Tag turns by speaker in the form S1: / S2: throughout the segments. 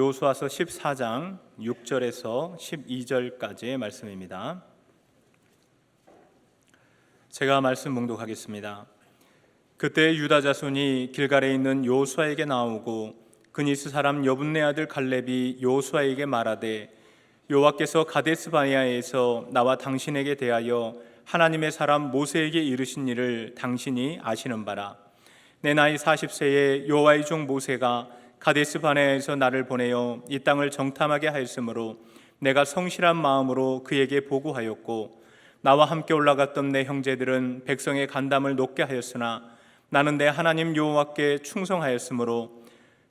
S1: 여호수아서 14장 6절에서 12절까지의 말씀입니다. 제가 말씀 봉독하겠습니다. 그때 유다 자손이 길갈에 있는 여호수아에게 나오고 그니스 사람 여분네 아들 갈렙이 여호수아에게 말하되 여호와께서 가데스 바네아에서 나와 당신에게 대하여 하나님의 사람 모세에게 이르신 일을 당신이 아시는 바라. 내 나이 40세에 여호와의 종 모세가 가데스 바네아에서 나를 보내어 이 땅을 정탐하게 하였으므로 내가 성실한 마음으로 그에게 보고하였고 나와 함께 올라갔던 내 형제들은 백성의 간담을 높게 하였으나 나는 내 하나님 여호와께 충성하였으므로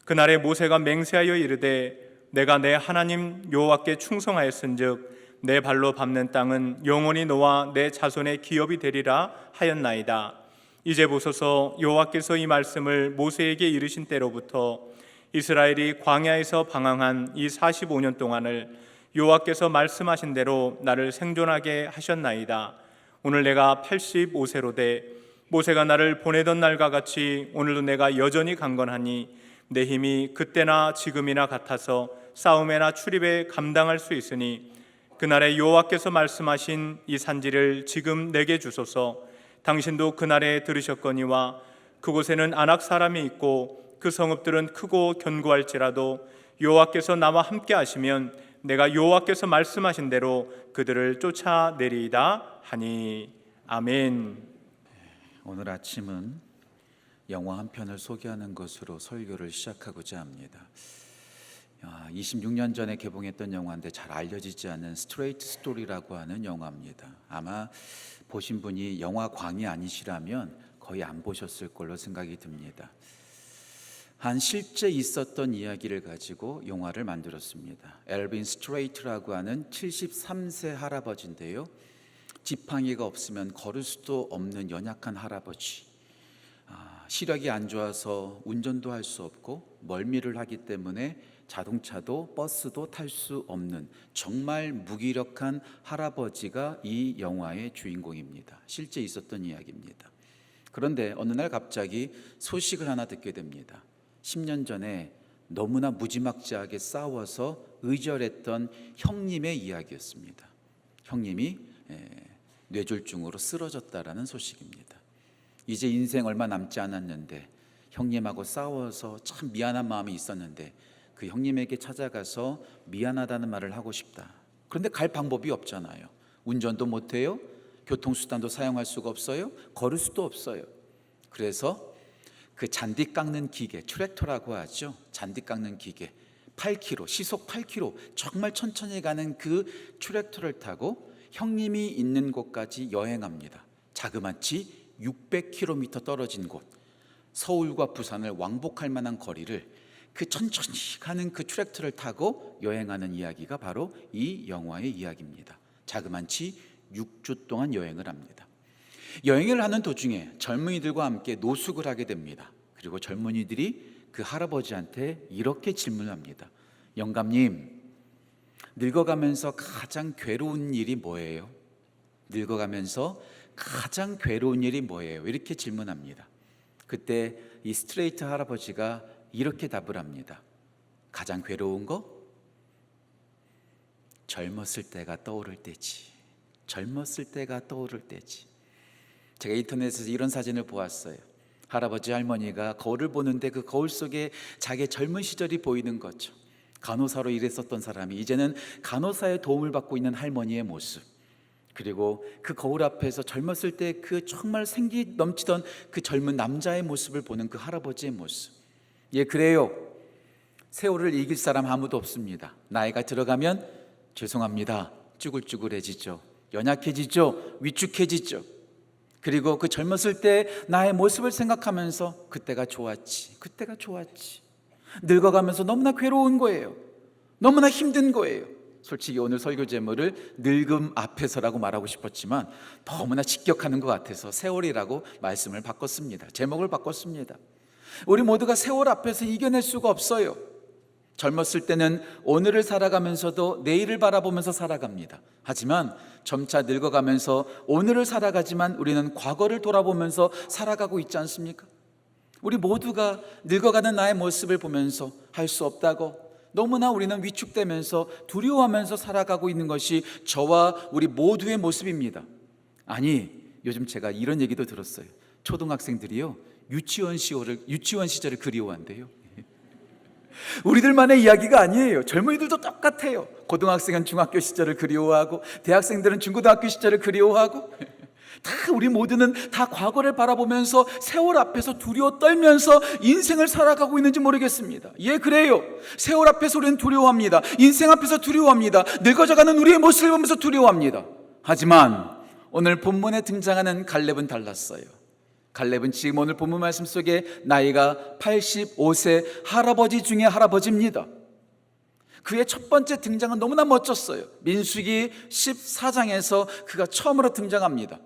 S1: 그날에 모세가 맹세하여 이르되 내가 내 하나님 여호와께 충성하였은즉 내 발로 밟는 땅은 영원히 너와 내 자손의 기업이 되리라 하였나이다. 이제 보소서, 여호와께서 이 말씀을 모세에게 이르신 때로부터 이스라엘이 광야에서 방황한 이 45년 동안을 여호와께서 말씀하신 대로 나를 생존하게 하셨나이다. 오늘 내가 85세로 돼 모세가 나를 보내던 날과 같이 오늘도 내가 여전히 강건하니 내 힘이 그때나 지금이나 같아서 싸움에나 출입에 감당할 수 있으니 그날에 여호와께서 말씀하신 이 산지를 지금 내게 주소서. 당신도 그날에 들으셨거니와 그곳에는 아낙 사람이 있고 그 성읍들은 크고 견고할지라도 여호와께서 나와 함께 하시면 내가 여호와께서 말씀하신 대로 그들을 쫓아내리이다 하니. 아멘.
S2: 오늘 아침은 영화 한 편을 소개하는 것으로 설교를 시작하고자 합니다. 26년 전에 개봉했던 영화인데 잘 알려지지 않은 스트레이트 스토리라고 하는 영화입니다. 아마 보신 분이 영화광이 아니시라면 거의 안 보셨을 걸로 생각이 듭니다. 한 실제 있었던 이야기를 가지고 영화를 만들었습니다. 엘빈 스트레이트라고 하는 73세 할아버지인데요. 지팡이가 없으면 걸을 수도 없는 연약한 할아버지. 시력이 안 좋아서 운전도 할 수 없고 멀미를 하기 때문에 자동차도 버스도 탈 수 없는 정말 무기력한 할아버지가 이 영화의 주인공입니다. 실제 있었던 이야기입니다. 그런데 어느 날 갑자기 소식을 하나 듣게 됩니다. 10년 전에 너무나 무지막지하게 싸워서 의절했던 형님의 이야기였습니다. 형님이 뇌졸중으로 쓰러졌다라는 소식입니다. 이제 인생 얼마 남지 않았는데 형님하고 싸워서 참 미안한 마음이 있었는데 그 형님에게 찾아가서 미안하다는 말을 하고 싶다. 그런데 갈 방법이 없잖아요. 운전도 못해요. 교통수단도 사용할 수가 없어요. 걸을 수도 없어요. 그래서 그 잔디 깎는 기계, 트랙터라고 하죠. 잔디 깎는 기계 8km, 시속 8km 정말 천천히 가는 그 트랙터를 타고 형님이 있는 곳까지 여행합니다. 자그마치 600km 떨어진 곳, 서울과 부산을 왕복할 만한 거리를 그 천천히 가는 그 트랙터를 타고 여행하는 이야기가 바로 이 영화의 이야기입니다. 자그마치 6주 동안 여행을 합니다. 여행을 하는 도중에 젊은이들과 함께 노숙을 하게 됩니다. 그리고 젊은이들이 그 할아버지한테 이렇게 질문을 합니다. 영감님, 늙어가면서 가장 괴로운 일이 뭐예요? 늙어가면서 가장 괴로운 일이 뭐예요? 이렇게 질문합니다. 그때 이 스트레이트 할아버지가 이렇게 답을 합니다. 가장 괴로운 거? 젊었을 때가 떠오를 때지. 젊었을 때가 떠오를 때지. 제가 인터넷에서 이런 사진을 보았어요. 할아버지 할머니가 거울을 보는데 그 거울 속에 자기의 젊은 시절이 보이는 거죠. 간호사로 일했었던 사람이 이제는 간호사의 도움을 받고 있는 할머니의 모습, 그리고 그 거울 앞에서 젊었을 때 그 정말 생기 넘치던 그 젊은 남자의 모습을 보는 그 할아버지의 모습. 예, 그래요. 세월을 이길 사람 아무도 없습니다. 나이가 들어가면 죄송합니다, 쭈글쭈글해지죠. 연약해지죠. 위축해지죠. 그리고 그 젊었을 때 나의 모습을 생각하면서 그때가 좋았지, 그때가 좋았지. 늙어가면서 너무나 괴로운 거예요. 너무나 힘든 거예요. 솔직히 오늘 설교 제목을 늙음 앞에서라고 말하고 싶었지만 너무나 직격하는 것 같아서 세월이라고 말씀을 바꿨습니다. 제목을 바꿨습니다. 우리 모두가 세월 앞에서 이겨낼 수가 없어요. 젊었을 때는 오늘을 살아가면서도 내일을 바라보면서 살아갑니다. 하지만 점차 늙어가면서 오늘을 살아가지만 우리는 과거를 돌아보면서 살아가고 있지 않습니까? 우리 모두가 늙어가는 나의 모습을 보면서 할 수 없다고, 너무나 우리는 위축되면서 두려워하면서 살아가고 있는 것이 저와 우리 모두의 모습입니다. 아니, 요즘 제가 이런 얘기도 들었어요. 초등학생들이요, 유치원 시절을 그리워한대요. 우리들만의 이야기가 아니에요. 젊은이들도 똑같아요. 고등학생은 중학교 시절을 그리워하고, 대학생들은 중고등학교 시절을 그리워하고, 다 우리 모두는 다 과거를 바라보면서 세월 앞에서 두려워 떨면서 인생을 살아가고 있는지 모르겠습니다. 예, 그래요. 세월 앞에서 우리는 두려워합니다. 인생 앞에서 두려워합니다. 늙어져가는 우리의 모습을 보면서 두려워합니다. 하지만 오늘 본문에 등장하는 갈렙은 달랐어요. 갈렙은 지금 오늘 본문 말씀 속에 나이가 85세 할아버지 중에 할아버지입니다. 그의 첫 번째 등장은 너무나 멋졌어요. 민수기 14장에서 그가 처음으로 등장합니다.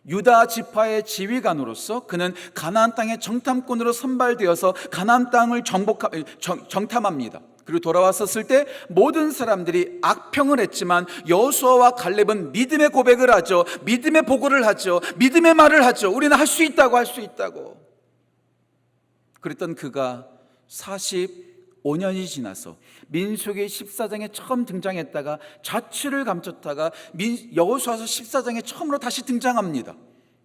S2: 유다 지파의 지휘관으로서 그는 가나안 땅의 정탐꾼으로 선발되어서 가나안 땅을 정탐합니다. 그리고 돌아왔었을 때 모든 사람들이 악평을 했지만 여호수아와 갈렙은 믿음의 고백을 하죠. 믿음의 보고를 하죠. 믿음의 말을 하죠. 우리는 할 수 있다고, 할 수 있다고. 그랬던 그가 45년이 지나서 민수기 14장에 처음 등장했다가 자취를 감췄다가 여호수아서 14장에 처음으로 다시 등장합니다.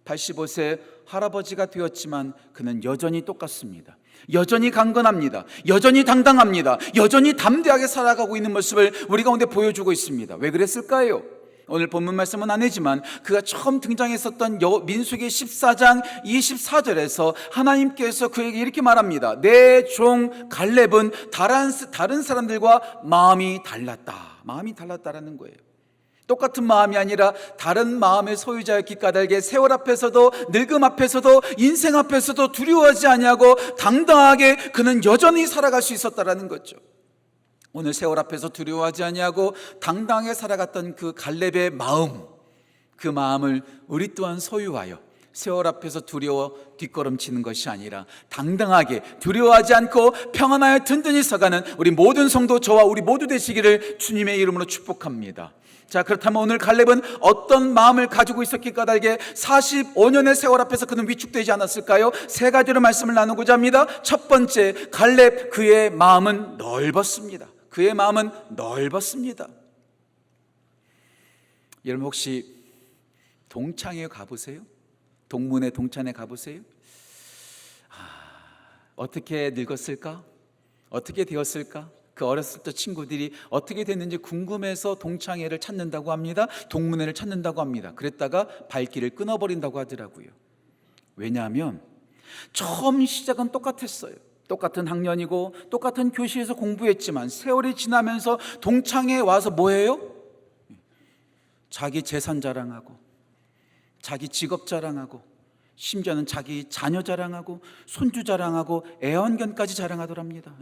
S2: 85세 할아버지가 되었지만 그는 여전히 똑같습니다. 여전히 강건합니다. 여전히 당당합니다. 여전히 담대하게 살아가고 있는 모습을 우리 가운데 보여주고 있습니다. 왜 그랬을까요? 오늘 본문 말씀은 아니지만 그가 처음 등장했었던 민수기 14장 24절에서 하나님께서 그에게 이렇게 말합니다. 내 종 갈렙은 다른 사람들과 마음이 달랐다. 마음이 달랐다라는 거예요. 똑같은 마음이 아니라 다른 마음의 소유자였기 까닭에 세월 앞에서도 늙음 앞에서도 인생 앞에서도 두려워하지 아니하고 당당하게 그는 여전히 살아갈 수 있었다라는 거죠. 오늘 세월 앞에서 두려워하지 아니하고 당당하게 살아갔던 그 갈렙의 마음, 그 마음을 우리 또한 소유하여 세월 앞에서 두려워 뒷걸음치는 것이 아니라 당당하게 두려워하지 않고 평안하여 든든히 서가는 우리 모든 성도, 저와 우리 모두 되시기를 주님의 이름으로 축복합니다. 자, 그렇다면 오늘 갈렙은 어떤 마음을 가지고 있었기 까닭에 45년의 세월 앞에서 그는 위축되지 않았을까요? 세 가지로 말씀을 나누고자 합니다. 첫 번째, 갈렙, 그의 마음은 넓었습니다. 그의 마음은 넓었습니다. 여러분 혹시 동창회 가보세요? 동문회 동창회 가보세요? 어떻게 늙었을까? 어떻게 되었을까? 그 어렸을 때 친구들이 어떻게 됐는지 궁금해서 동창회를 찾는다고 합니다. 동문회를 찾는다고 합니다. 그랬다가 발길을 끊어버린다고 하더라고요. 왜냐하면 처음 시작은 똑같았어요. 똑같은 학년이고 똑같은 교실에서 공부했지만 세월이 지나면서 동창회에 와서 뭐해요? 자기 재산 자랑하고 자기 직업 자랑하고 심지어는 자기 자녀 자랑하고 손주 자랑하고 애완견까지 자랑하더랍니다.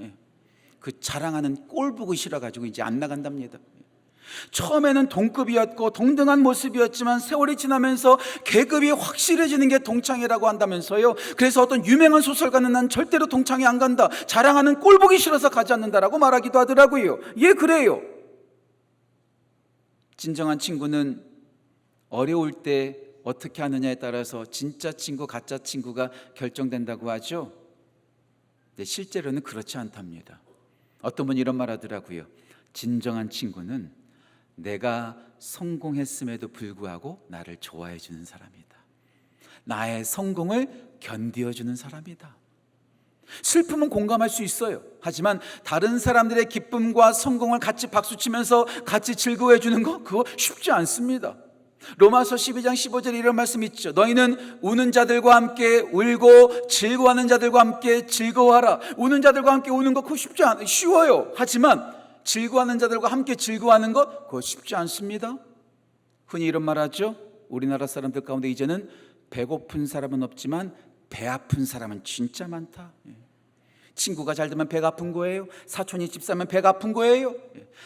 S2: 그 자랑하는 꼴 보기 싫어가지고 이제 안 나간답니다. 처음에는 동급이었고 동등한 모습이었지만 세월이 지나면서 계급이 확실해지는 게 동창회라고 한다면서요. 그래서 어떤 유명한 소설가는 난 절대로 동창회 안 간다, 자랑하는 꼴 보기 싫어서 가지 않는다라고 말하기도 하더라고요. 예, 그래요. 진정한 친구는 어려울 때 어떻게 하느냐에 따라서 진짜 친구, 가짜 친구가 결정된다고 하죠. 근데 실제로는 그렇지 않답니다. 어떤 분이 이런 말 하더라고요. 진정한 친구는 내가 성공했음에도 불구하고 나를 좋아해 주는 사람이다. 나의 성공을 견디어 주는 사람이다. 슬픔은 공감할 수 있어요. 하지만 다른 사람들의 기쁨과 성공을 같이 박수치면서 같이 즐거워해 주는 거, 그거 쉽지 않습니다. 로마서 12장 15절에 이런 말씀이 있죠. 너희는 우는 자들과 함께 울고 즐거워하는 자들과 함께 즐거워하라. 우는 자들과 함께 우는 거 그거 쉽지 않아요. 쉬워요. 하지만 즐거워하는 자들과 함께 즐거워하는 것 그거 쉽지 않습니다. 흔히 이런 말 하죠. 우리나라 사람들 가운데 이제는 배고픈 사람은 없지만 배 아픈 사람은 진짜 많다. 친구가 잘 되면 배가 아픈 거예요. 사촌이 집 사면 배가 아픈 거예요.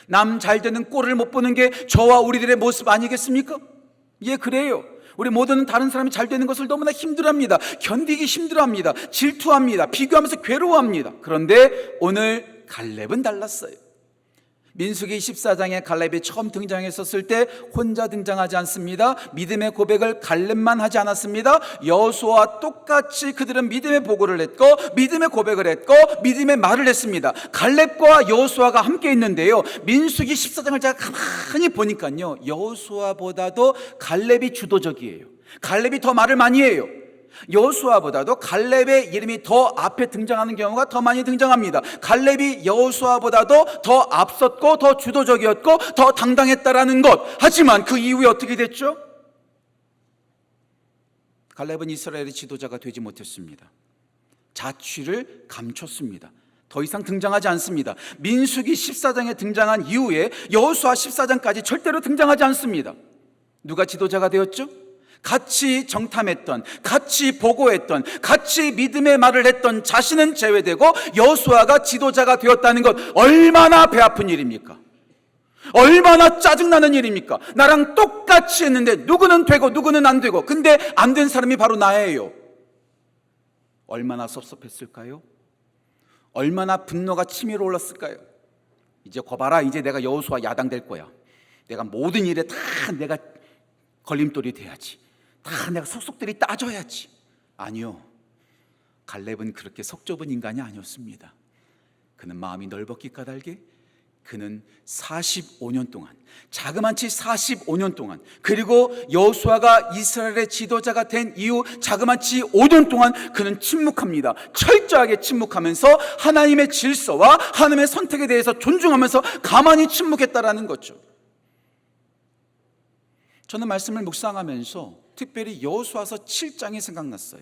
S2: 남 잘 되는 꼴을 못 보는 게 저와 우리들의 모습 아니겠습니까? 예, 그래요. 우리 모두는 다른 사람이 잘 되는 것을 너무나 힘들어합니다. 견디기 힘들어합니다. 질투합니다. 비교하면서 괴로워합니다. 그런데 오늘 갈렙은 달랐어요. 민수기 14장에 갈렙이 처음 등장했었을 때 혼자 등장하지 않습니다. 믿음의 고백을 갈렙만 하지 않았습니다. 여호수아와 똑같이 그들은 믿음의 보고를 했고 믿음의 고백을 했고 믿음의 말을 했습니다. 갈렙과 여호수아가 함께 있는데요, 민수기 14장을 제가 가만히 보니까요, 여호수아보다도 갈렙이 주도적이에요. 갈렙이 더 말을 많이 해요. 여호수아보다도 갈렙의 이름이 더 앞에 등장하는 경우가 더 많이 등장합니다. 갈렙이 여호수아보다도 더 앞섰고 더 주도적이었고 더 당당했다라는 것. 하지만 그 이후에 어떻게 됐죠? 갈렙은 이스라엘의 지도자가 되지 못했습니다. 자취를 감췄습니다. 더 이상 등장하지 않습니다. 민수기 14장에 등장한 이후에 여호수아 14장까지 절대로 등장하지 않습니다. 누가 지도자가 되었죠? 같이 정탐했던, 같이 보고했던, 같이 믿음의 말을 했던 자신은 제외되고 여호수아가 지도자가 되었다는 것, 얼마나 배 아픈 일입니까? 얼마나 짜증나는 일입니까? 나랑 똑같이 했는데 누구는 되고 누구는 안 되고, 근데 안 된 사람이 바로 나예요. 얼마나 섭섭했을까요? 얼마나 분노가 치밀어 올랐을까요? 이제 거봐라, 이제 내가 여호수아 야당 될 거야. 내가 모든 일에 다 내가 걸림돌이 돼야지. 다 내가 속속들이 따져야지. 아니요, 갈렙은 그렇게 속 좁은 인간이 아니었습니다. 그는 마음이 넓었기 까닭에 그는 45년 동안, 자그마치 45년 동안, 그리고 여호수아가 이스라엘의 지도자가 된 이후 자그마치 5년 동안 그는 침묵합니다. 철저하게 침묵하면서 하나님의 질서와 하나님의 선택에 대해서 존중하면서 가만히 침묵했다라는 거죠. 저는 말씀을 묵상하면서 특별히 여호수아서 7장이 생각났어요.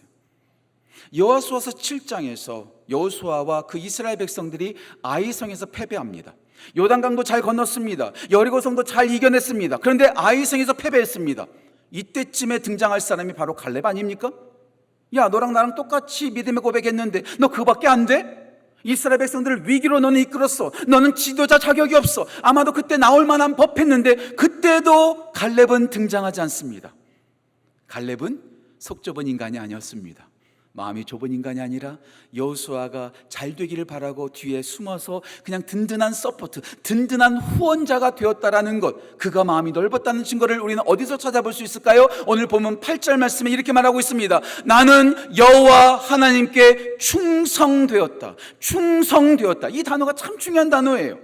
S2: 여호수아서 7장에서 여호수아와 그 이스라엘 백성들이 아이성에서 패배합니다. 요단강도 잘 건넜습니다. 여리고성도 잘 이겨냈습니다. 그런데 아이성에서 패배했습니다. 이때쯤에 등장할 사람이 바로 갈렙 아닙니까? 야, 너랑 나랑 똑같이 믿음의 고백했는데 너 그거밖에 안 돼? 이스라엘 백성들을 위기로 너는 이끌었어. 너는 지도자 자격이 없어. 아마도 그때 나올 만한 법했는데 그때도 갈렙은 등장하지 않습니다. 갈렙은 속 좁은 인간이 아니었습니다. 마음이 좁은 인간이 아니라 여호수아가 잘 되기를 바라고 뒤에 숨어서 그냥 든든한 서포트, 든든한 후원자가 되었다라는 것, 그가 마음이 넓었다는 증거를 우리는 어디서 찾아볼 수 있을까요? 오늘 보면 8절 말씀에 이렇게 말하고 있습니다. 나는 여호와 하나님께 충성되었다. 충성되었다. 이 단어가 참 중요한 단어예요.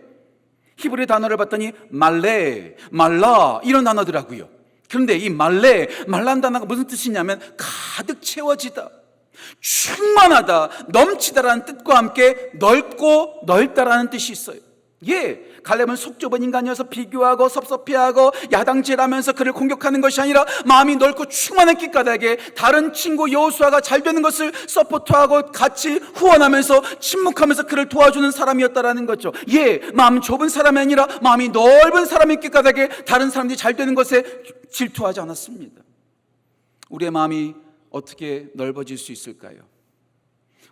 S2: 히브리 단어를 봤더니 말레, 말라 이런 단어더라고요. 그런데 이 말라는 단어가 무슨 뜻이냐면 가득 채워지다, 충만하다, 넘치다라는 뜻과 함께 넓고 넓다라는 뜻이 있어요. 예, 갈렙은 속 좁은 인간이어서 비교하고 섭섭해하고 야당질하면서 그를 공격하는 것이 아니라 마음이 넓고 충만했기 까닭에 다른 친구 여호수아가 잘 되는 것을 서포트하고 같이 후원하면서 침묵하면서 그를 도와주는 사람이었다라는 거죠. 예, 마음 좁은 사람이 아니라 마음이 넓은 사람이었기 까닭에 다른 사람들이 잘 되는 것에 질투하지 않았습니다. 우리의 마음이 어떻게 넓어질 수 있을까요?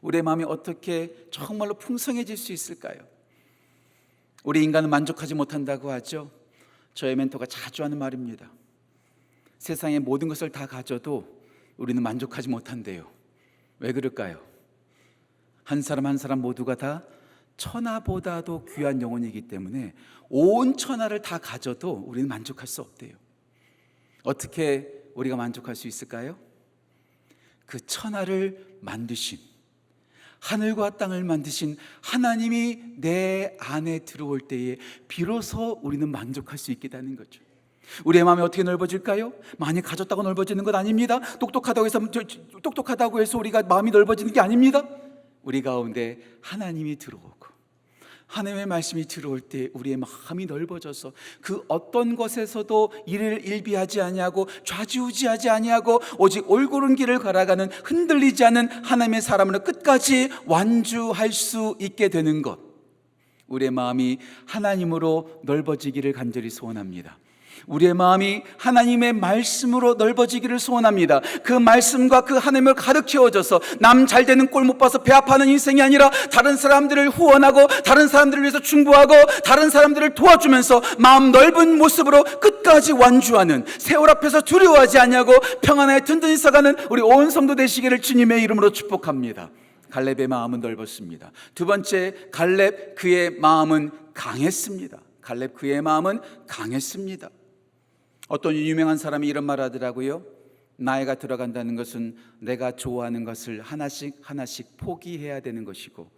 S2: 우리의 마음이 어떻게 정말로 풍성해질 수 있을까요? 우리 인간은 만족하지 못한다고 하죠. 저의 멘토가 자주 하는 말입니다. 세상의 모든 것을 다 가져도 우리는 만족하지 못한대요. 왜 그럴까요? 한 사람 한 사람 모두가 다 천하보다도 귀한 영혼이기 때문에 온 천하를 다 가져도 우리는 만족할 수 없대요. 어떻게 우리가 만족할 수 있을까요? 그 천하를 만드신, 하늘과 땅을 만드신 하나님이 내 안에 들어올 때에 비로소 우리는 만족할 수 있겠다는 거죠. 우리의 마음이 어떻게 넓어질까요? 많이 가졌다고 넓어지는 것 아닙니다. 똑똑하다고 해서 우리가 마음이 넓어지는 게 아닙니다. 우리 가운데 하나님이 들어오고 하나님의 말씀이 들어올 때 우리의 마음이 넓어져서 그 어떤 것에서도 이를 일비하지 아니하고 좌지우지하지 아니하고 오직 올고른 길을 걸어가는 흔들리지 않는 하나님의 사람으로 끝까지 완주할 수 있게 되는 것, 우리의 마음이 하나님으로 넓어지기를 간절히 소원합니다. 우리의 마음이 하나님의 말씀으로 넓어지기를 소원합니다. 그 말씀과 그 하나님을 가득 채워져서 남 잘되는 꼴 못 봐서 배 아파하는 인생이 아니라 다른 사람들을 후원하고 다른 사람들을 위해서 충고하고 다른 사람들을 도와주면서 마음 넓은 모습으로 끝까지 완주하는, 세월 앞에서 두려워하지 아니하고 평안하게 든든히 서가는 우리 온 성도 되시기를 주님의 이름으로 축복합니다. 갈렙의 마음은 넓었습니다. 두 번째, 갈렙 그의 마음은 강했습니다. 갈렙 그의 마음은 강했습니다. 어떤 유명한 사람이 이런 말 하더라고요. 나이가 들어간다는 것은 내가 좋아하는 것을 하나씩 하나씩 포기해야 되는 것이고,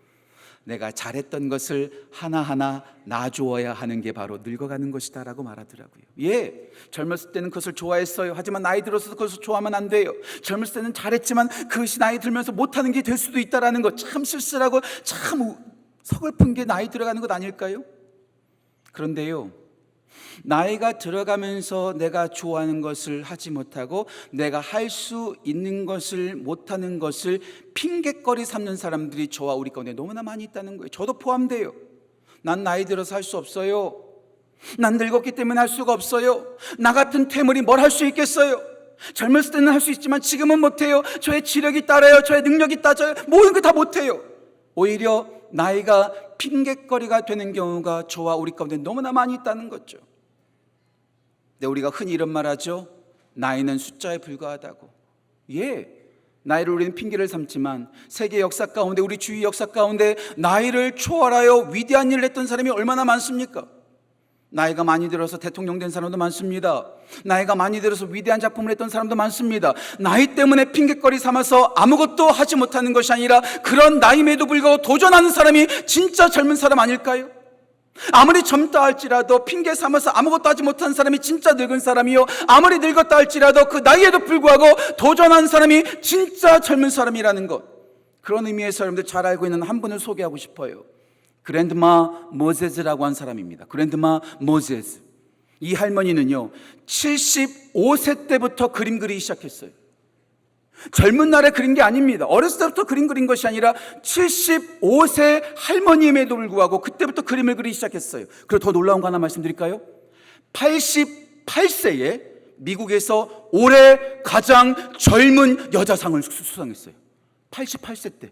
S2: 내가 잘했던 것을 하나하나 놔주어야 하는 게 바로 늙어가는 것이다 라고 말하더라고요. 예, 젊었을 때는 그것을 좋아했어요. 하지만 나이 들어서 그것을 좋아하면 안 돼요. 젊었을 때는 잘했지만 그것이 나이 들면서 못하는 게 될 수도 있다라는 것, 참 쓸쓸하고 참 서글픈 게 나이 들어가는 것 아닐까요? 그런데요, 나이가 들어가면서 내가 좋아하는 것을 하지 못하고 내가 할 수 있는 것을 못하는 것을 핑계거리 삼는 사람들이 저와 우리 가운데 너무나 많이 있다는 거예요. 저도 포함돼요. 난 나이 들어서 할 수 없어요. 난 늙었기 때문에 할 수가 없어요. 나 같은 퇴물이 뭘 할 수 있겠어요. 젊었을 때는 할 수 있지만 지금은 못해요. 저의 지력이 따라요. 저의 능력이 따져요. 모든 거 다 못해요. 오히려 나이가 핑계거리가 되는 경우가 저와 우리 가운데 너무나 많이 있다는 거죠. 근데 우리가 흔히 이런 말 하죠. 나이는 숫자에 불과하다고. 예, 나이를 우리는 핑계를 삼지만 세계 역사 가운데, 우리 주위 역사 가운데 나이를 초월하여 위대한 일을 했던 사람이 얼마나 많습니까? 나이가 많이 들어서 대통령 된 사람도 많습니다. 나이가 많이 들어서 위대한 작품을 했던 사람도 많습니다. 나이 때문에 핑계거리 삼아서 아무것도 하지 못하는 것이 아니라 그런 나이임에도 불구하고 도전하는 사람이 진짜 젊은 사람 아닐까요? 아무리 젊다 할지라도 핑계 삼아서 아무것도 하지 못한 사람이 진짜 늙은 사람이요, 아무리 늙었다 할지라도 그 나이에도 불구하고 도전한 사람이 진짜 젊은 사람이라는 것, 그런 의미에서 여러분들 잘 알고 있는 한 분을 소개하고 싶어요. 그랜드마 모제즈라고 한 사람입니다. 그랜드마 모제즈. 이 할머니는요 75세 때부터 그림 그리기 시작했어요. 젊은 날에 그린 게 아닙니다. 어렸을 때부터 그림 그린 것이 아니라 75세 할머니임에도 불구하고 그때부터 그림을 그리기 시작했어요. 그리고 더 놀라운 거 하나 말씀드릴까요? 88세에 미국에서 올해 가장 젊은 여자상을 수상했어요. 88세 때.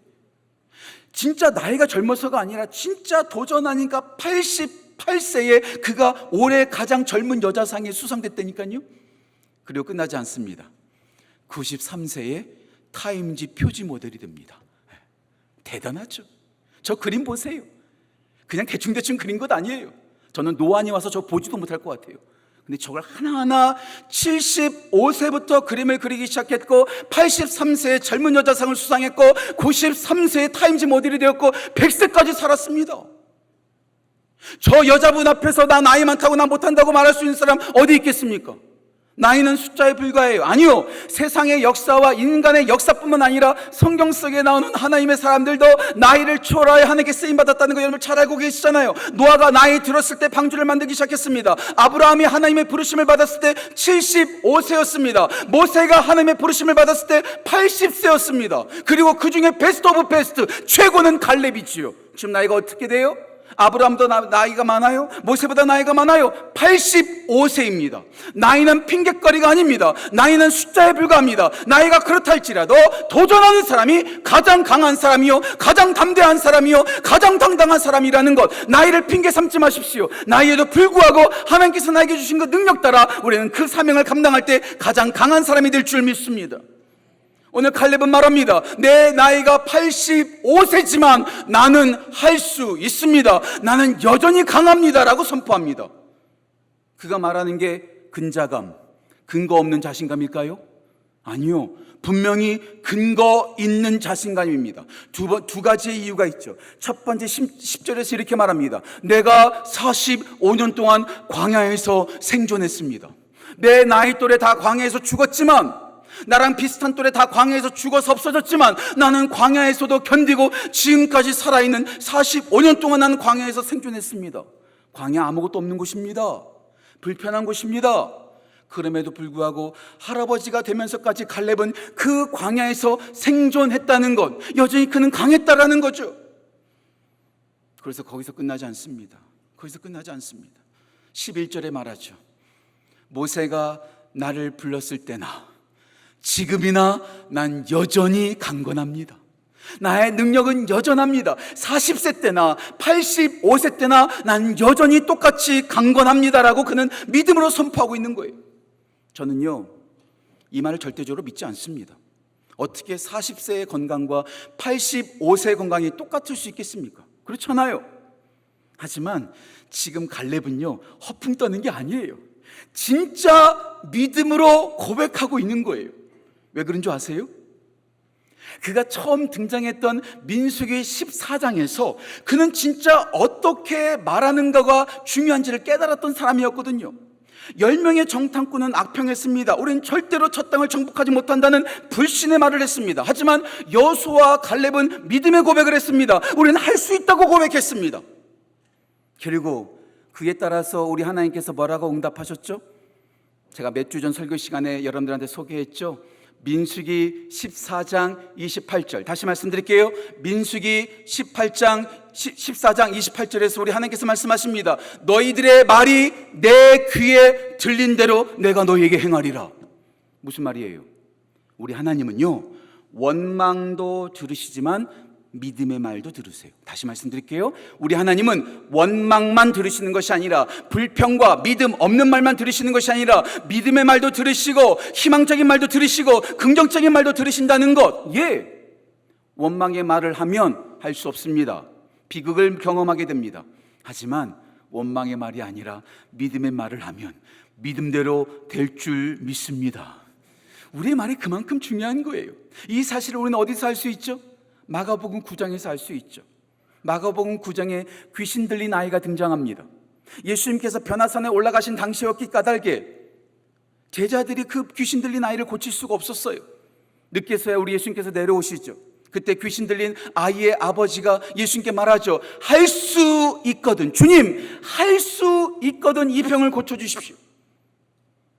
S2: 진짜 나이가 젊어서가 아니라 진짜 도전하니까 88세에 그가 올해 가장 젊은 여자상에 수상됐다니까요. 그리고 끝나지 않습니다. 93세에 타임지 표지 모델이 됩니다. 대단하죠. 저 그림 보세요. 그냥 대충대충 그린 것 아니에요. 저는 노안이 와서 저 보지도 못할 것 같아요. 근데 저걸 하나하나 75세부터 그림을 그리기 시작했고 83세에 젊은 여자상을 수상했고 93세에 타임지 모델이 되었고 100세까지 살았습니다. 저 여자분 앞에서 나 나이 많다고 나 못한다고 말할 수 있는 사람 어디 있겠습니까? 나이는 숫자에 불과해요. 아니요, 세상의 역사와 인간의 역사뿐만 아니라 성경 속에 나오는 하나님의 사람들도 나이를 초월하여 하나님께 쓰임받았다는 거 여러분 잘 알고 계시잖아요. 노아가 나이 들었을 때 방주를 만들기 시작했습니다. 아브라함이 하나님의 부르심을 받았을 때 75세였습니다. 모세가 하나님의 부르심을 받았을 때 80세였습니다. 그리고 그 중에 베스트 오브 베스트, 최고는 갈렙이지요. 지금 나이가 어떻게 돼요? 아브라함도 나이가 많아요? 모세보다 나이가 많아요? 85세입니다. 나이는 핑계거리가 아닙니다. 나이는 숫자에 불과합니다. 나이가 그렇다 할지라도 도전하는 사람이 가장 강한 사람이요, 가장 담대한 사람이요, 가장 당당한 사람이라는 것, 나이를 핑계 삼지 마십시오. 나이에도 불구하고 하나님께서 나에게 주신 그 능력 따라 우리는 그 사명을 감당할 때 가장 강한 사람이 될 줄 믿습니다. 오늘 갈렙은 말합니다. 내 나이가 85세지만 나는 할 수 있습니다. 나는 여전히 강합니다 라고 선포합니다. 그가 말하는 게 근자감, 근거 없는 자신감일까요? 아니요, 분명히 근거 있는 자신감입니다. 두 가지의 이유가 있죠. 첫 번째 10절에서 이렇게 말합니다. 내가 45년 동안 광야에서 생존했습니다. 내 나이 또래 다 광야에서 죽었지만, 나랑 비슷한 또래 다 광야에서 죽어서 없어졌지만 나는 광야에서도 견디고 지금까지 살아있는 45년 동안 나는 광야에서 생존했습니다. 광야 아무것도 없는 곳입니다. 불편한 곳입니다. 그럼에도 불구하고 할아버지가 되면서까지 갈렙은 그 광야에서 생존했다는 것, 여전히 그는 강했다라는 거죠. 그래서 거기서 끝나지 않습니다. 거기서 끝나지 않습니다. 11절에 말하죠. 모세가 나를 불렀을 때나 지금이나 난 여전히 강건합니다. 나의 능력은 여전합니다. 40세 때나 85세 때나 난 여전히 똑같이 강건합니다라고 그는 믿음으로 선포하고 있는 거예요. 저는요, 이 말을 절대적으로 믿지 않습니다. 어떻게 40세의 건강과 85세의 건강이 똑같을 수 있겠습니까? 그렇잖아요.
S3: 하지만 지금 갈렙은요, 허풍 떠는 게 아니에요. 진짜 믿음으로 고백하고 있는 거예요. 왜 그런 줄 아세요? 그가 처음 등장했던 민수기 14장에서 그는 진짜 어떻게 말하는가가 중요한지를 깨달았던 사람이었거든요. 10명의 정탐꾼은 악평했습니다. 우린 절대로 첫 땅을 정복하지 못한다는 불신의 말을 했습니다. 하지만 여호수아와 갈렙은 믿음의 고백을 했습니다. 우리는 할 수 있다고 고백했습니다. 그리고 그에 따라서 우리 하나님께서 뭐라고 응답하셨죠? 제가 몇 주 전 설교 시간에 여러분들한테 소개했죠. 민수기 14장 28절 다시 말씀드릴게요. 민수기 14장 28절에서 우리 하나님께서 말씀하십니다. 너희들의 말이 내 귀에 들린 대로 내가 너희에게 행하리라. 무슨 말이에요? 우리 하나님은요, 원망도 들으시지만 믿음의 말도 들으세요. 다시 말씀드릴게요. 우리 하나님은 원망만 들으시는 것이 아니라 불평과 믿음 없는 말만 들으시는 것이 아니라 믿음의 말도 들으시고 희망적인 말도 들으시고 긍정적인 말도 들으신다는 것. 원망의 말을 하면 할 수 없습니다. 비극을 경험하게 됩니다. 하지만 원망의 말이 아니라 믿음의 말을 하면 믿음대로 될 줄 믿습니다. 우리의 말이 그만큼 중요한 거예요. 이 사실을 우리는 어디서 알 수 있죠? 마가복음 9장에서 알 수 있죠. 마가복음 9장에 귀신 들린 아이가 등장합니다. 예수님께서 변화산에 올라가신 당시였기 까닭에 제자들이 그 귀신 들린 아이를 고칠 수가 없었어요. 늦게서야 우리 예수님께서 내려오시죠. 그때 귀신 들린 아이의 아버지가 예수님께 말하죠. 할 수 있거든, 주님, 할 수 있거든 이 병을 고쳐주십시오.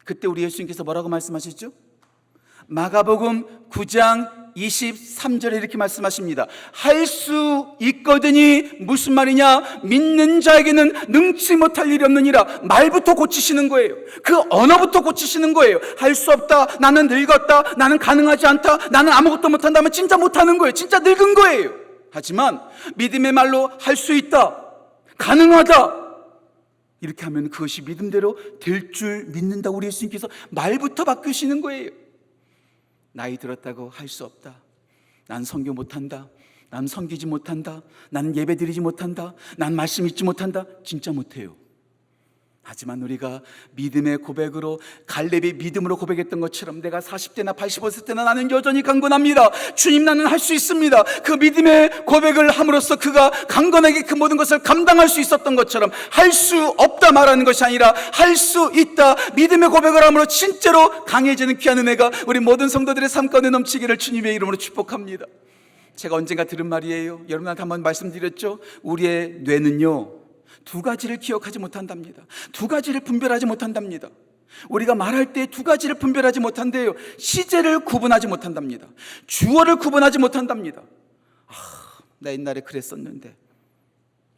S3: 그때 우리 예수님께서 뭐라고 말씀하셨죠? 마가복음 9장 23절에 이렇게 말씀하십니다. 할 수 있거든이 무슨 말이냐? 믿는 자에게는 능치 못할 일이 없느니라. 말부터 고치시는 거예요. 그 언어부터 고치시는 거예요. 할 수 없다, 나는 늙었다, 나는 가능하지 않다, 나는 아무것도 못한다면 진짜 못하는 거예요. 진짜 늙은 거예요. 하지만 믿음의 말로 할 수 있다, 가능하다, 이렇게 하면 그것이 믿음대로 될 줄 믿는다고 우리 예수님께서 말부터 바꾸시는 거예요. 나이 들었다고 할 수 없다, 난 선교 못한다, 난 섬기지 못한다, 나는 예배 드리지 못한다, 난 말씀 읽지 못한다, 진짜 못해요. 하지만 우리가 믿음의 고백으로, 갈렙이 믿음으로 고백했던 것처럼 내가 40대나 85세나 나는 여전히 강건합니다. 주님, 나는 할 수 있습니다. 그 믿음의 고백을 함으로써 그가 강건하게 그 모든 것을 감당할 수 있었던 것처럼 할 수 없다 말하는 것이 아니라 할 수 있다, 믿음의 고백을 함으로 진짜로 강해지는 귀한 은혜가 우리 모든 성도들의 삶 가운데 넘치기를 주님의 이름으로 축복합니다. 제가 언젠가 들은 말이에요. 여러분한테 한번 말씀드렸죠. 우리의 뇌는요, 두 가지를 기억하지 못한답니다. 두 가지를 분별하지 못한답니다. 우리가 말할 때 두 가지를 분별하지 못한대요. 시제를 구분하지 못한답니다. 주어를 구분하지 못한답니다. 나 옛날에 그랬었는데,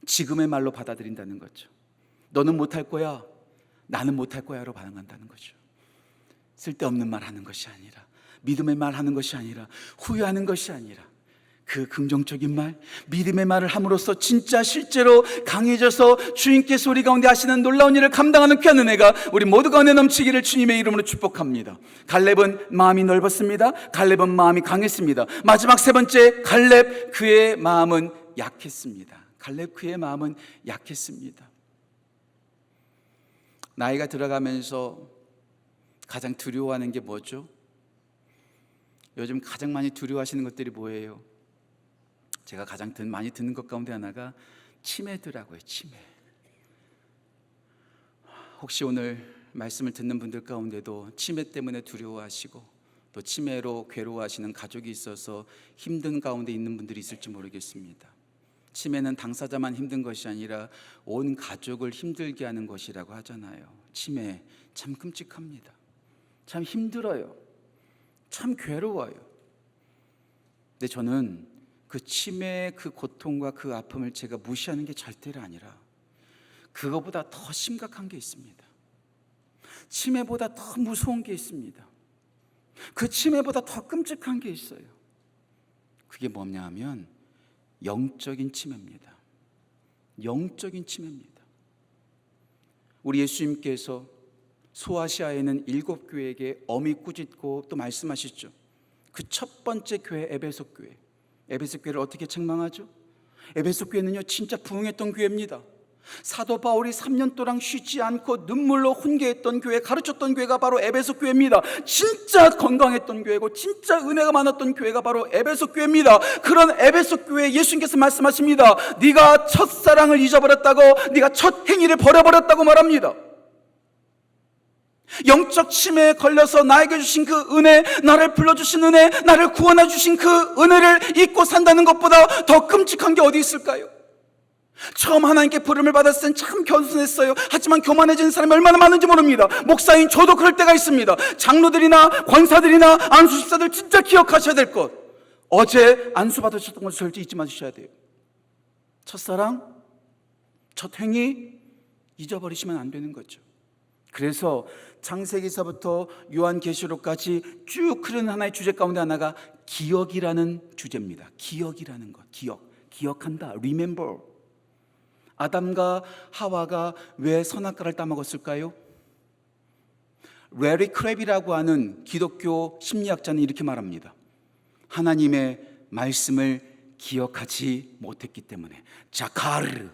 S3: 지금의 말로 받아들인다는 거죠. 너는 못할 거야, 나는 못할 거야로 반응한다는 거죠. 쓸데없는 말 하는 것이 아니라, 믿음의 말 하는 것이 아니라, 후회하는 것이 아니라 그 긍정적인 말, 믿음의 말을 함으로써 진짜 실제로 강해져서 주님께서 우리 가운데 하시는 놀라운 일을 감당하는 귀한 은혜가 우리 모두 가운데 넘치기를 주님의 이름으로 축복합니다. 갈렙은 마음이 넓었습니다. 갈렙은 마음이 강했습니다. 마지막 세 번째, 갈렙 그의 마음은 약했습니다. 갈렙 그의 마음은 약했습니다. 나이가 들어가면서 가장 두려워하는 게 뭐죠? 요즘 가장 많이 두려워하시는 것들이 뭐예요? 제가 가장 많이 듣는 것 가운데 하나가 치매더라고요. 치매. 혹시 오늘 말씀을 듣는 분들 가운데도 치매 때문에 두려워하시고 또 치매로 괴로워하시는 가족이 있어서 힘든 가운데 있는 분들이 있을지 모르겠습니다. 치매는 당사자만 힘든 것이 아니라 온 가족을 힘들게 하는 것이라고 하잖아요. 치매 참 끔찍합니다. 참 힘들어요. 참 괴로워요. 근데 저는 그 치매의 그 고통과 그 아픔을 제가 무시하는 게 절대로 아니라 그거보다 더 심각한 게 있습니다. 치매보다 더 무서운 게 있습니다. 그 치매보다 더 끔찍한 게 있어요. 그게 뭐냐 하면 영적인 치매입니다. 영적인 치매입니다. 우리 예수님께서 소아시아에는 7교회에게 엄히 꾸짖고 또 말씀하시죠. 그 첫 번째 교회 에베소 교회. 에베소 교회를 어떻게 책망하죠? 에베소 교회는요, 진짜 부흥했던 교회입니다. 사도 바울이 3년 동안 쉬지 않고 눈물로 훈계했던 교회, 가르쳤던 교회가 바로 에베소 교회입니다. 진짜 건강했던 교회고 진짜 은혜가 많았던 교회가 바로 에베소 교회입니다. 그런 에베소 교회 예수님께서 말씀하십니다. 네가 첫사랑을 잊어버렸다고, 네가 첫 행위를 버려버렸다고 말합니다. 영적 치매에 걸려서 나에게 주신 그 은혜, 나를 불러주신 은혜, 나를 구원해 주신 그 은혜를 잊고 산다는 것보다 더 끔찍한 게 어디 있을까요? 처음 하나님께 부름을 받았을 땐 참 겸손했어요. 하지만 교만해지는 사람이 얼마나 많은지 모릅니다. 목사인 저도 그럴 때가 있습니다. 장로들이나 권사들이나 안수집사들 진짜 기억하셔야 될 것, 어제 안수 받으셨던 것을 절대 잊지 마셔야 돼요. 첫사랑, 첫 행위 잊어버리시면 안 되는 거죠. 그래서 창세기서부터 요한계시록까지 쭉 흐르는 하나의 주제 가운데 하나가 기억이라는 주제입니다. 기억이라는 것, 기억한다, remember. 아담과 하와가 왜 선악과를 따먹었을까요? 레리 크랩이라고 하는 기독교 심리학자는 이렇게 말합니다. 하나님의 말씀을 기억하지 못했기 때문에. 자카르,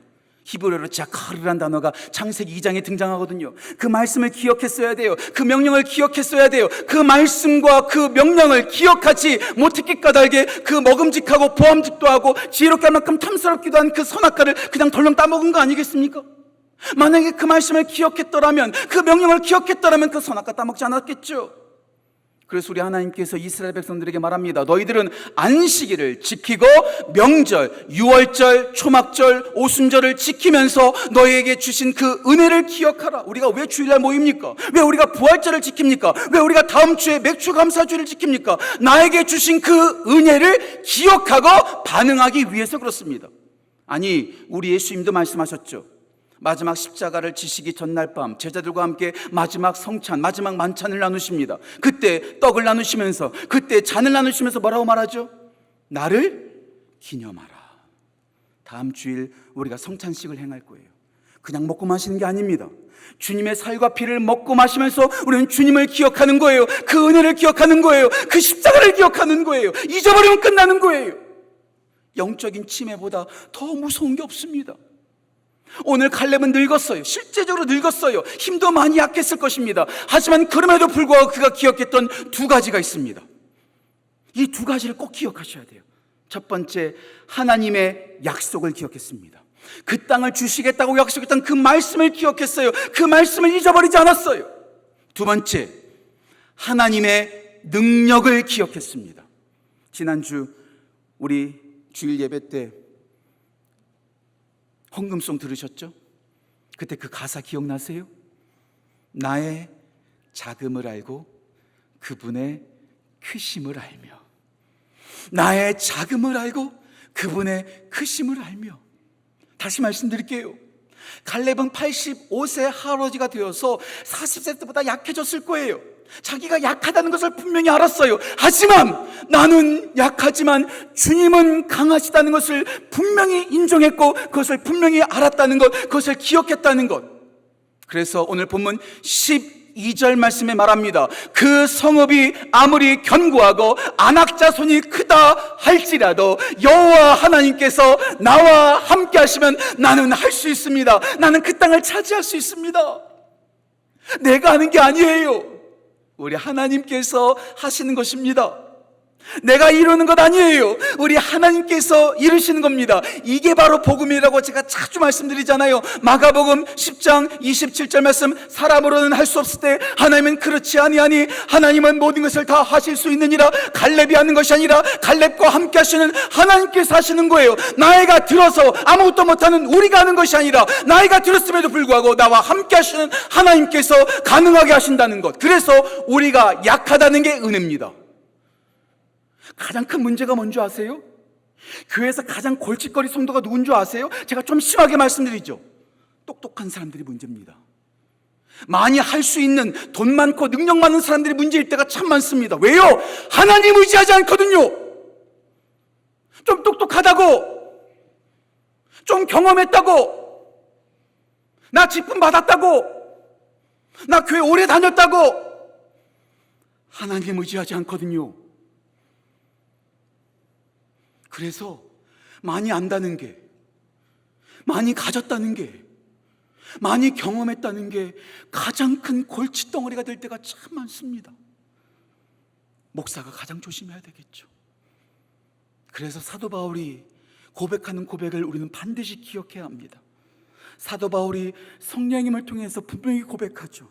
S3: 히브리어로 자카르란 단어가 창세기 2장에 등장하거든요. 그 말씀을 기억했어야 돼요. 그 명령을 기억했어야 돼요. 그 말씀과 그 명령을 기억하지 못했기 까닭에 그 먹음직하고 보암직도 하고 지혜롭게 할 만큼 탐스럽기도 한 그 선악과를 그냥 덜렁 따먹은 거 아니겠습니까? 만약에 그 말씀을 기억했더라면, 그 명령을 기억했더라면 그 선악과 따먹지 않았겠죠. 그래서 우리 하나님께서 이스라엘 백성들에게 말합니다. 너희들은 안식일을 지키고 명절, 유월절, 초막절, 오순절을 지키면서 너희에게 주신 그 은혜를 기억하라. 우리가 왜 주일날 모입니까? 왜 우리가 부활절을 지킵니까? 왜 우리가 다음 주에 맥주감사주를 지킵니까? 나에게 주신 그 은혜를 기억하고 반응하기 위해서 그렇습니다. 아니, 우리 예수님도 말씀하셨죠. 마지막 십자가를 지시기 전날 밤 제자들과 함께 마지막 성찬, 마지막 만찬을 나누십니다. 그때 떡을 나누시면서, 그때 잔을 나누시면서 뭐라고 말하죠? 나를 기념하라. 다음 주일 우리가 성찬식을 행할 거예요. 그냥 먹고 마시는 게 아닙니다. 주님의 살과 피를 먹고 마시면서 우리는 주님을 기억하는 거예요. 그 은혜를 기억하는 거예요. 그 십자가를 기억하는 거예요. 잊어버리면 끝나는 거예요. 영적인 치매보다 더 무서운 게 없습니다. 오늘 칼렙은 늙었어요. 실제적으로 늙었어요. 힘도 많이 약했을 것입니다. 하지만 그럼에도 불구하고 그가 기억했던 두 가지가 있습니다. 이 두 가지를 꼭 기억하셔야 돼요. 첫 번째, 하나님의 약속을 기억했습니다. 그 땅을 주시겠다고 약속했던 그 말씀을 기억했어요. 그 말씀을 잊어버리지 않았어요. 두 번째, 하나님의 능력을 기억했습니다. 지난주 우리 주일 예배 때 헌금송 들으셨죠? 그때 그 가사 기억나세요? 나의 작음을 알고 그분의 크심을 알며, 나의 작음을 알고 그분의 크심을 알며. 다시 말씀드릴게요. 갈렙은 85세 할아버지가 되어서 40세 때보다 약해졌을 거예요. 자기가 약하다는 것을 분명히 알았어요. 하지만 나는 약하지만 주님은 강하시다는 것을 분명히 인정했고, 그것을 분명히 알았다는 것, 그것을 기억했다는 것. 그래서 오늘 본문 12절 말씀에 말합니다. 그 성읍이 아무리 견고하고 안악자손이 크다 할지라도 여호와 하나님께서 나와 함께 하시면 나는 할 수 있습니다. 나는 그 땅을 차지할 수 있습니다. 내가 하는 게 아니에요. 우리 하나님께서 하시는 것입니다. 내가 이루는 것 아니에요. 우리 하나님께서 이루시는 겁니다. 이게 바로 복음이라고 제가 자주 말씀드리잖아요. 마가복음 10장 27절 말씀, 사람으로는 할 수 없을 때 하나님은 그렇지 아니하니 하나님은 모든 것을 다 하실 수 있느니라. 갈렙이 하는 것이 아니라 갈렙과 함께 하시는 하나님께서 하시는 거예요. 나이가 들어서 아무것도 못하는 우리가 하는 것이 아니라 나이가 들었음에도 불구하고 나와 함께 하시는 하나님께서 가능하게 하신다는 것. 그래서 우리가 약하다는 게 은혜입니다. 가장 큰 문제가 뭔지 아세요? 교회에서 가장 골칫거리 성도가 누군 줄 아세요? 제가 좀 심하게 말씀드리죠. 똑똑한 사람들이 문제입니다. 많이 할 수 있는, 돈 많고 능력 많은 사람들이 문제일 때가 참 많습니다. 왜요? 하나님 의지하지 않거든요. 좀 똑똑하다고, 좀 경험했다고, 나 직분 받았다고, 나 교회 오래 다녔다고, 하나님 의지하지 않거든요. 그래서 많이 안다는 게, 많이 가졌다는 게, 많이 경험했다는 게 가장 큰 골칫덩어리가 될 때가 참 많습니다. 목사가 가장 조심해야 되겠죠. 그래서 사도 바울이 고백하는 고백을 우리는 반드시 기억해야 합니다. 사도 바울이 성령님을 통해서 분명히 고백하죠.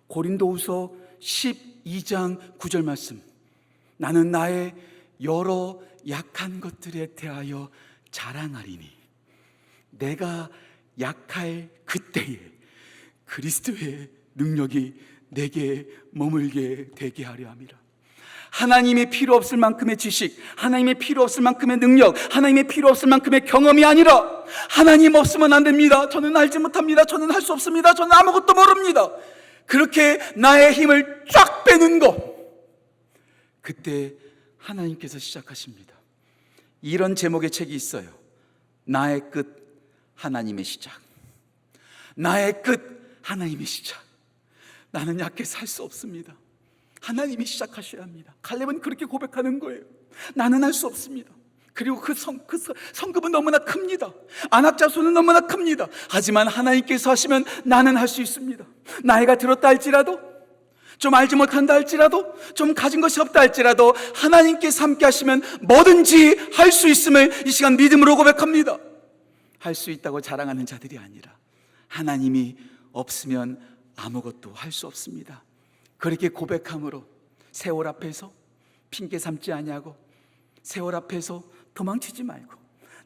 S3: 고린도후서 12장 9절 말씀. 나는 나의 여러 약한 것들에 대하여 자랑하리니 내가 약할 그때에 그리스도의 능력이 내게 머물게 되게 하려 함이라. 하나님의 필요 없을 만큼의 지식, 하나님의 필요 없을 만큼의 능력, 하나님의 필요 없을 만큼의 경험이 아니라 하나님 없으면 안 됩니다. 저는 알지 못합니다. 저는 할 수 없습니다. 저는 아무것도 모릅니다. 그렇게 나의 힘을 쫙 빼는 것, 그때 하나님께서 시작하십니다. 이런 제목의 책이 있어요. 나의 끝, 하나님의 시작. 나의 끝, 하나님의 시작. 나는 약해서 할 수 없습니다. 하나님이 시작하셔야 합니다. 갈렙은 그렇게 고백하는 거예요. 나는 할 수 없습니다. 그리고 그 성급은 너무나 큽니다. 안악자손은 너무나 큽니다. 하지만 하나님께서 하시면 나는 할 수 있습니다. 나이가 들었다 할지라도, 좀 알지 못한다 할지라도, 좀 가진 것이 없다 할지라도 하나님께서 함께 하시면 뭐든지 할 수 있음을 이 시간 믿음으로 고백합니다. 할 수 있다고 자랑하는 자들이 아니라 하나님이 없으면 아무것도 할 수 없습니다. 그렇게 고백함으로 세월 앞에서 핑계 삼지 아니하고, 세월 앞에서 도망치지 말고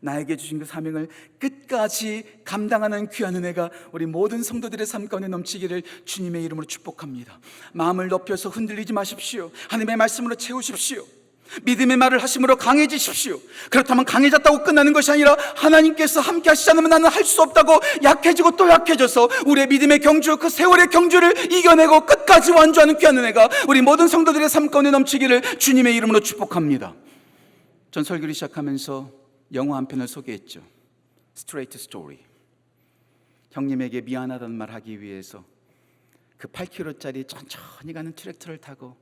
S3: 나에게 주신 그 사명을 끝까지 감당하는 귀한 은혜가 우리 모든 성도들의 삶 가운데 넘치기를 주님의 이름으로 축복합니다. 마음을 높여서 흔들리지 마십시오. 하나님의 말씀으로 채우십시오. 믿음의 말을 하심으로 강해지십시오. 그렇다면 강해졌다고 끝나는 것이 아니라 하나님께서 함께 하시지 않으면 나는 할 수 없다고 약해지고 또 약해져서 우리의 믿음의 경주, 그 세월의 경주를 이겨내고 끝까지 완주하는 귀한 은혜가 우리 모든 성도들의 삶 가운데 넘치기를 주님의 이름으로 축복합니다. 전 설교를 시작하면서 영화 한 편을 소개했죠. 스트레이트 스토리. 형님에게 미안하다는 말 하기 위해서 그 8km짜리 천천히 가는 트랙터를 타고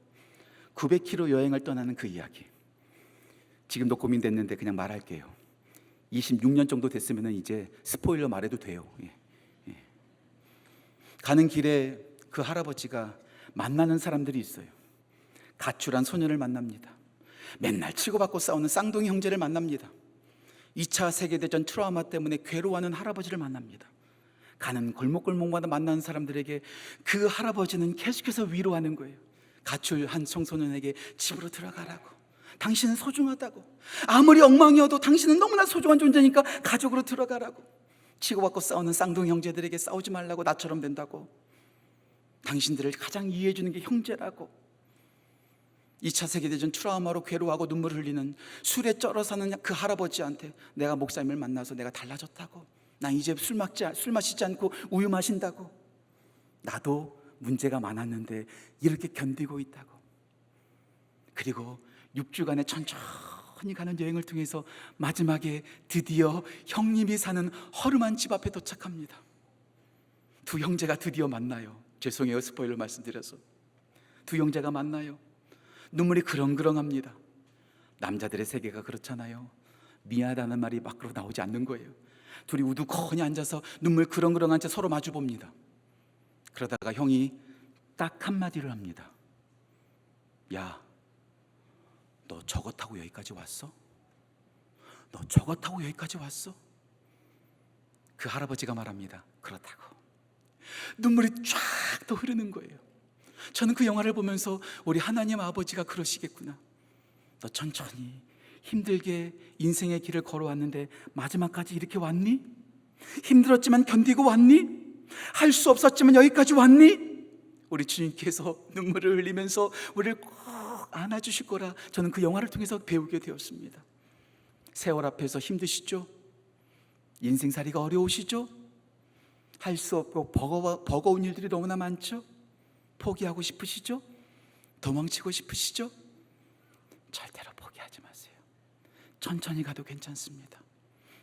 S3: 900km 여행을 떠나는 그 이야기. 지금도 고민됐는데 그냥 말할게요. 26년 정도 됐으면 이제 스포일러 말해도 돼요. 가는 길에 그 할아버지가 만나는 사람들이 있어요. 가출한 소년을 만납니다. 맨날 치고받고 싸우는 쌍둥이 형제를 만납니다. 2차 세계대전 트라우마 때문에 괴로워하는 할아버지를 만납니다. 가는 골목골목마다 만나는 사람들에게 그 할아버지는 계속해서 위로하는 거예요. 가출한 청소년에게 집으로 들어가라고, 당신은 소중하다고, 아무리 엉망이어도 당신은 너무나 소중한 존재니까 가족으로 들어가라고, 치고받고 싸우는 쌍둥이 형제들에게 싸우지 말라고, 나처럼 된다고, 당신들을 가장 이해해 주는 게 형제라고. 2차 세계대전 트라우마로 괴로워하고 눈물을 흘리는, 술에 쩔어 사는 그 할아버지한테 내가 목사님을 만나서 내가 달라졌다고, 난 이제 술 마시지 않고 우유 마신다고, 나도 문제가 많았는데 이렇게 견디고 있다고. 그리고 6주간의 천천히 가는 여행을 통해서 마지막에 드디어 형님이 사는 허름한 집 앞에 도착합니다. 두 형제가 드디어 만나요. 죄송해요, 스포일러 말씀드려서. 두 형제가 만나요. 눈물이 그렁그렁합니다. 남자들의 세계가 그렇잖아요. 미안하다는 말이 밖으로 나오지 않는 거예요. 둘이 우두커니 앉아서 눈물 그렁그렁한 채 서로 마주 봅니다. 그러다가 형이 딱 한마디를 합니다. 야, 너 저거 타고 여기까지 왔어? 너 저거 타고 여기까지 왔어? 그 할아버지가 말합니다. 그렇다고. 눈물이 쫙 더 흐르는 거예요. 저는 그 영화를 보면서 우리 하나님 아버지가 그러시겠구나. 너 천천히 힘들게 인생의 길을 걸어왔는데 마지막까지 이렇게 왔니? 힘들었지만 견디고 왔니? 할 수 없었지만 여기까지 왔니? 우리 주님께서 눈물을 흘리면서 우리를 꼭 안아주실 거라 저는 그 영화를 통해서 배우게 되었습니다. 세월 앞에서 힘드시죠? 인생살이가 어려우시죠? 할 수 없고 버거운 일들이 너무나 많죠? 포기하고 싶으시죠? 도망치고 싶으시죠? 절대로 포기하지 마세요. 천천히 가도 괜찮습니다.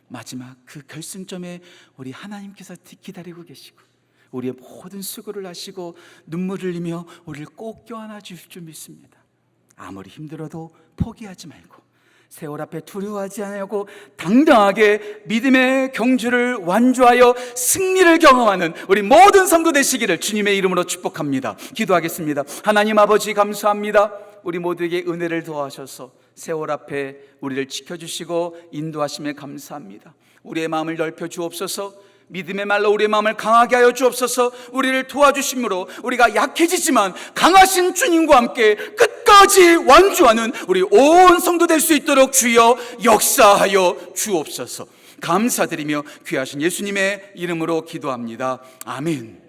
S3: 마지막 그 결승점에 우리 하나님께서 기다리고 계시고 우리의 모든 수고를 하시고 눈물을 흘리며 우리를 꼭 껴안아 주실 줄 믿습니다. 아무리 힘들어도 포기하지 말고 세월 앞에 두려워하지 않고 당당하게 믿음의 경주를 완주하여 승리를 경험하는 우리 모든 성도 되시기를 주님의 이름으로 축복합니다. 기도하겠습니다. 하나님 아버지 감사합니다. 우리 모두에게 은혜를 더하셔서 세월 앞에 우리를 지켜주시고 인도하심에 감사합니다. 우리의 마음을 넓혀 주옵소서. 믿음의 말로 우리의 마음을 강하게 하여 주옵소서. 우리를 도와주심으로 우리가 약해지지만 강하신 주님과 함께 끝까지 완주하는 우리 온 성도 될 수 있도록 주여 역사하여 주옵소서. 감사드리며 귀하신 예수님의 이름으로 기도합니다. 아멘.